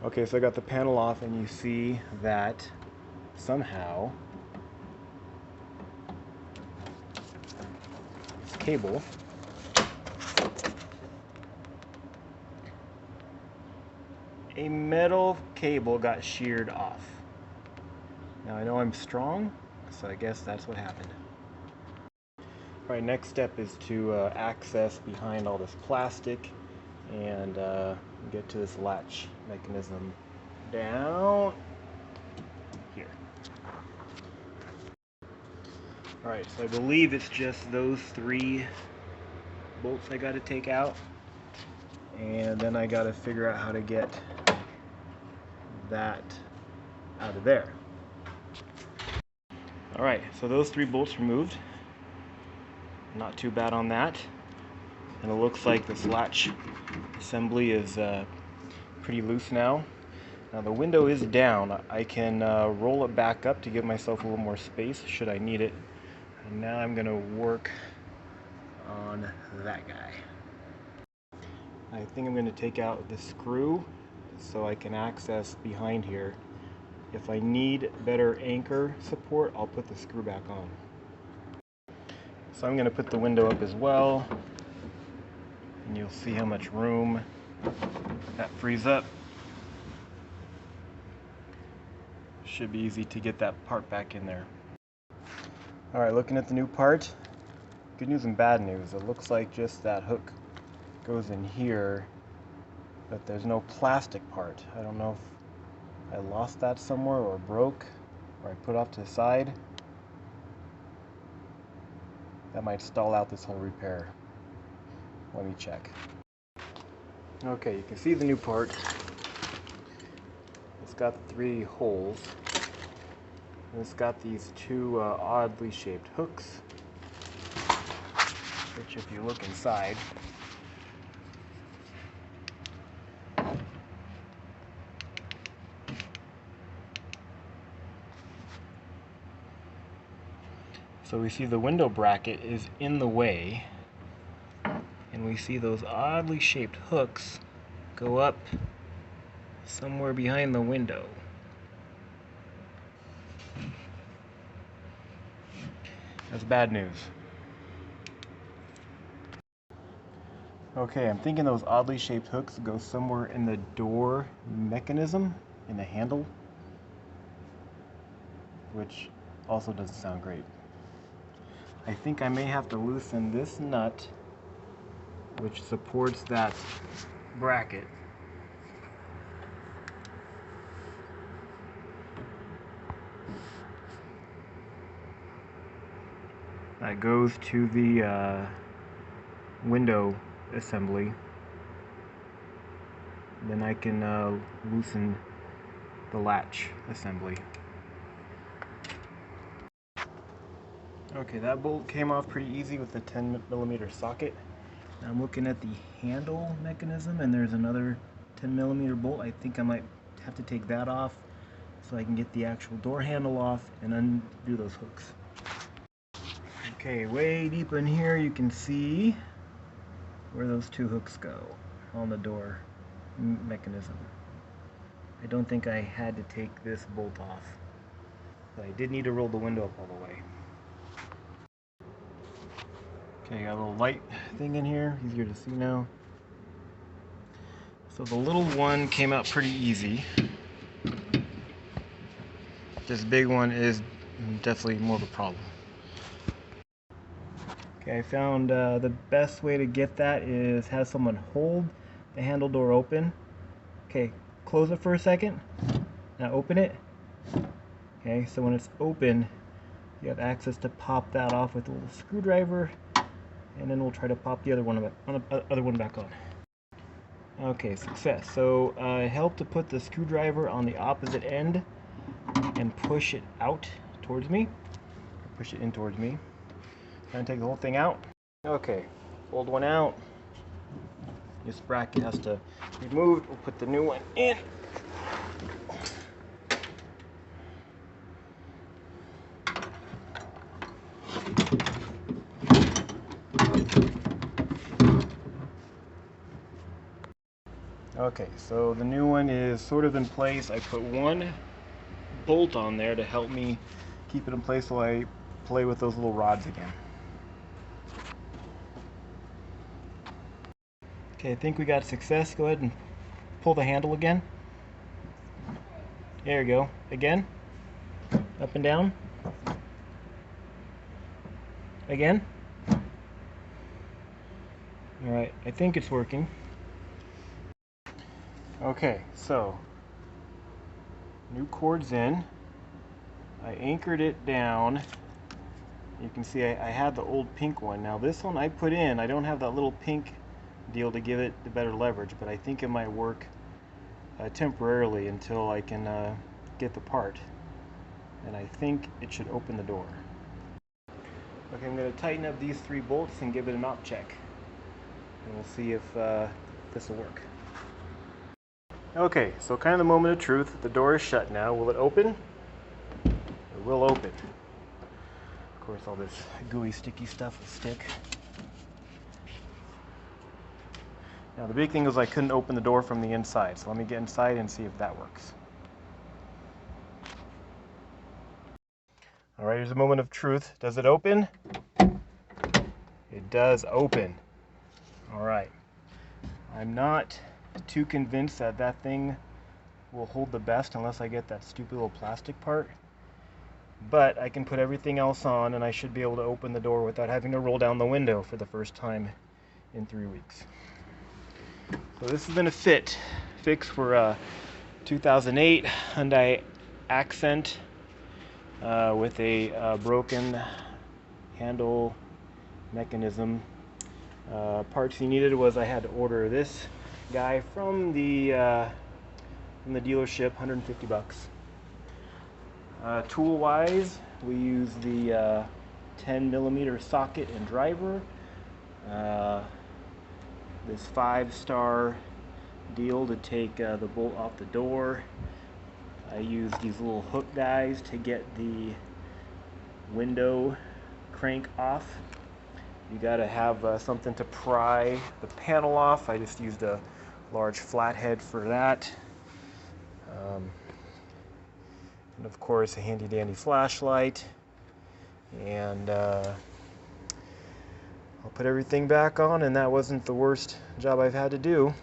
Okay, so I got the panel off and you see that somehow this cable a metal cable got sheared off. Now I know I'm strong, so I guess that's what happened. Alright, next step is to access behind all this plastic and get to this latch mechanism down here. Alright, so I believe it's just those 3 bolts I gotta take out, and then I gotta figure out how to get that out of there. Alright, so those 3 bolts removed. Not too bad on that. And it looks like this latch assembly is pretty loose now. Now the window is down. I can roll it back up to give myself a little more space should I need it. And now I'm going to work on that guy. I think I'm going to take out the screw so I can access behind here. If I need better anchor support, I'll put the screw back on. So I'm going to put the window up as well, and you'll see how much room that frees up. Should be easy to get that part back in there. Alright, looking at the new part, good news and bad news. It looks like just that hook goes in here, but there's no plastic part. I don't know if I lost that somewhere or broke, or I put off to the side. That might stall out this whole repair. Let me check. Okay, you can see the new part. It's got 3 holes. And it's got these 2 oddly shaped hooks, which if you look inside, so we see the window bracket is in the way, and we see those oddly shaped hooks go up somewhere behind the window. That's bad news. Okay, I'm thinking those oddly shaped hooks go somewhere in the door mechanism, in the handle, which also doesn't sound great. I think I may have to loosen this nut, which supports that bracket. That goes to the window assembly. Then I can loosen the latch assembly. Okay, that bolt came off pretty easy with the 10mm socket. Now I'm looking at the handle mechanism, and there's another 10mm bolt. I think I might have to take that off so I can get the actual door handle off and undo those hooks. Okay, way deep in here you can see where those 2 hooks go on the door mechanism. I don't think I had to take this bolt off, but I did need to roll the window up all the way. Okay, got a little light thing in here, easier to see now. So the little one came out pretty easy. This big one is definitely more of a problem. Okay, I found the best way to get that is have someone hold the handle door open. Okay, close it for a second. Now open it. Okay, so when it's open, you have access to pop that off with a little screwdriver, and then we'll try to pop the other one back on. Okay, success. So it helped to put the screwdriver on the opposite end and push it out towards me. Push it in towards me. And take the whole thing out. Okay, fold one out. This bracket has to be moved. We'll put the new one in. Okay, so the new one is sort of in place. I put one bolt on there to help me keep it in place while I play with those little rods again. Okay, I think we got success. Go ahead and pull the handle again. There you go. Again. Up and down. Again. Alright, I think it's working. Okay, so new cord's in. I anchored it down. You can see I had the old pink one. Now this one I put in, I don't have that little pink deal to give it the better leverage, but I think it might work temporarily until I can get the part. And I think it should open the door. Okay, I'm going to tighten up these 3 bolts and give it an op check. And we'll see if this will work. Okay, so kind of the moment of truth. The door is shut now. Will it open? It will open. Of course, all this gooey, sticky stuff will stick. Now, the big thing is I couldn't open the door from the inside, so let me get inside and see if that works. All right, here's a moment of truth. Does it open? It does open. All right. I'm not too convinced that that thing will hold the best unless I get that stupid little plastic part. But I can put everything else on and I should be able to open the door without having to roll down the window for the first time in 3 weeks. So this has been a fix for a 2008 Hyundai Accent with a broken handle mechanism. Parts he needed was I had to order this guy from the dealership, 150 bucks. Tool wise, we use the 10mm socket and driver. This 5-star deal to take the bolt off the door. I use these little hook guys to get the window crank off. You gotta have something to pry the panel off. I just used a large flathead for that. And of course a handy dandy flashlight. And I'll put everything back on, and that wasn't the worst job I've had to do.